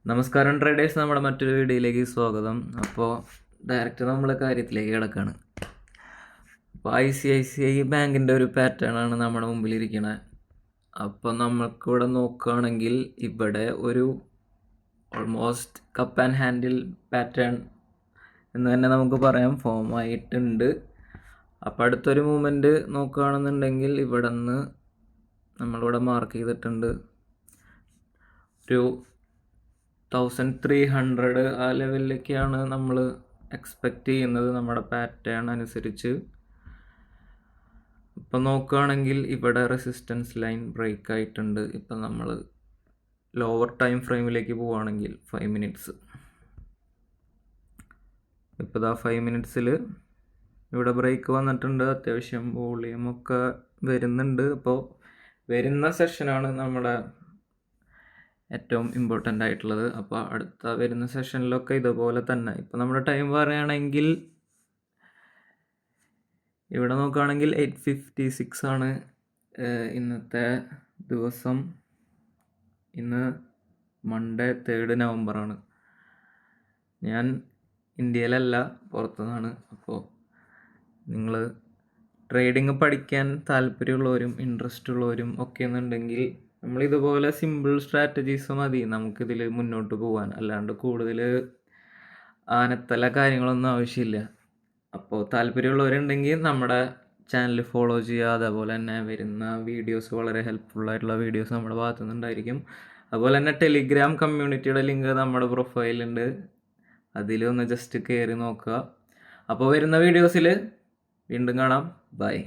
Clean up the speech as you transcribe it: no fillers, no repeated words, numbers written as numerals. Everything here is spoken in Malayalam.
നമസ്കാരം ട്രേഡേഴ്സ്, നമ്മുടെ മറ്റൊരു വീഡിയോയിലേക്ക് സ്വാഗതം. അപ്പോൾ ഡയറക്റ്റ് നമ്മൾ കാര്യത്തിലേക്ക് കിടക്കുകയാണ്. അപ്പോൾ ICICI ബാങ്കിൻ്റെ ഒരു പാറ്റേൺ ആണ് നമ്മുടെ മുമ്പിലിരിക്കണത്. അപ്പോൾ നമ്മൾക്കിവിടെ നോക്കുകയാണെങ്കിൽ ഇവിടെ ഒരു almost cup and handle pattern എന്ന് തന്നെ നമുക്ക് പറയാം ഫോം ആയിട്ടുണ്ട്. അപ്പോൾ അടുത്തൊരു മൂവ്മെൻറ്റ് നോക്കുകയാണെന്നുണ്ടെങ്കിൽ ഇവിടെ നിന്ന് നമ്മളിവിടെ മാർക്ക് ചെയ്തിട്ടുണ്ട് ഒരു 1300 ആ ലെവലിലേക്കാണ് നമ്മൾ എക്സ്പെക്റ്റ് ചെയ്യുന്നത് നമ്മുടെ പാറ്റേൺ അനുസരിച്ച്. ഇപ്പം നോക്കുകയാണെങ്കിൽ ഇവിടെ റെസിസ്റ്റൻസ് ലൈൻ ബ്രേക്ക് ആയിട്ടുണ്ട്. ഇപ്പം നമ്മൾ ലോവർ ടൈം ഫ്രെയിമിലേക്ക് പോവുകയാണെങ്കിൽ 5 മിനിറ്റ്സ്, ഇപ്പോൾ 5 മിനിറ്റ്സിൽ ഇവിടെ ബ്രേക്ക് വന്നിട്ടുണ്ട്. അത്യാവശ്യം വോളിയമൊക്കെ വരുന്നുണ്ട്. അപ്പോൾ വരുന്ന സെഷനാണ് നമ്മുടെ ഏറ്റവും ഇമ്പോർട്ടൻ്റ് ആയിട്ടുള്ളത്. അപ്പോൾ അടുത്ത വരുന്ന സെഷനിലൊക്കെ ഇതുപോലെ തന്നെ. ഇപ്പോൾ നമ്മുടെ ടൈം പറയുകയാണെങ്കിൽ ഇവിടെ നോക്കുകയാണെങ്കിൽ 8:56 ആണ് ഇന്നത്തെ ദിവസം. ഇന്ന് മൺഡേ 3 നവംബറാണ്. ഞാൻ ഇന്ത്യയിലല്ല, പുറത്തുനിന്നാണ്. അപ്പോൾ നിങ്ങൾ ട്രേഡിങ് പഠിക്കാൻ താല്പര്യമുള്ളവരും ഇൻട്രസ്റ്റ് ഉള്ളവരും ഒക്കെ എന്നുണ്ടെങ്കിൽ നമ്മളിതുപോലെ സിമ്പിൾ സ്ട്രാറ്റജീസ് മതി നമുക്കിതിൽ മുന്നോട്ട് പോകാൻ. അല്ലാണ്ട് കൂടുതൽ ആനത്തല കാര്യങ്ങളൊന്നും ആവശ്യമില്ല. അപ്പോൾ താല്പര്യമുള്ളവരുണ്ടെങ്കിൽ നമ്മുടെ ചാനൽ ഫോളോ ചെയ്യുക. അതേപോലെ തന്നെ വരുന്ന വീഡിയോസ് വളരെ ഹെൽപ്ഫുള്ളായിട്ടുള്ള വീഡിയോസ് നമ്മുടെ ഭാഗത്തു നിന്നുണ്ടായിരിക്കും. അതുപോലെ തന്നെ ടെലിഗ്രാം കമ്മ്യൂണിറ്റിയുടെ ലിങ്ക് നമ്മുടെ പ്രൊഫൈലുണ്ട്, അതിലൊന്ന് ജസ്റ്റ് കയറി നോക്കുക. അപ്പോൾ വരുന്ന വീഡിയോസിൽ വീണ്ടും കാണാം. ബൈ.